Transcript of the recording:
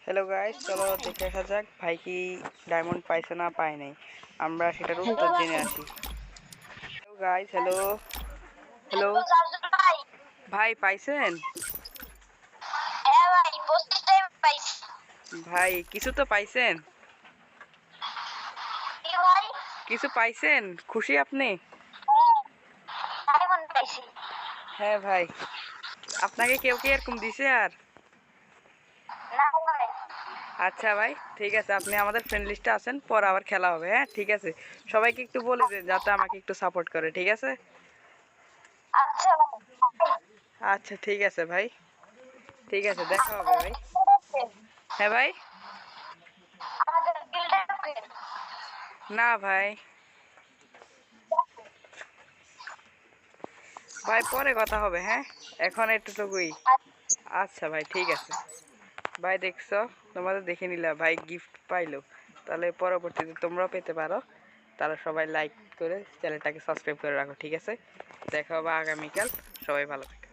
Hello guys, চলো দেখে আসা যাক ভাই কি ডায়মন্ড পাইছে না পায় নাই। আমরা সেটার উত্তর জেনে আসি। হ্যালো গাইস, হ্যালো হ্যালো ভাই পাইছেন? ভাই কিছু তো পাইছেন? কিছু পাইছেন? খুশি আপনি? হ্যাঁ ভাই, আপনাকে কেউ কি এরকম দিছে আর? আচ্ছা ভাই, ঠিক আছে, আপনি আমাদের ফ্রেন্ড লিস্টে আছেন, পরে আবার খেলা হবে। হ্যাঁ ঠিক আছে, সবাইকে একটু বলে দেন যাতে আমাকে একটু সাপোর্ট করে, ঠিক আছে? আচ্ছা ঠিক আছে ভাই, ঠিক আছে, দেখা হবে ভাই। হ্যাঁ ভাই। না ভাই, ভাই পরে কথা হবে। হ্যাঁ, এখন এতটুকুই। আচ্ছা ভাই, ঠিক আছে ভাই। দেখছো, তোমাদের দেখে নিলা ভাই গিফট পাইলো, তাহলে পরবর্তীতে তোমরাও পেতে পারো। তারা সবাই লাইক করে চ্যানেলটাকে সাবস্ক্রাইব করে রাখো, ঠিক আছে? দেখা হবে আগামীকাল। সবাই ভালো থাকে।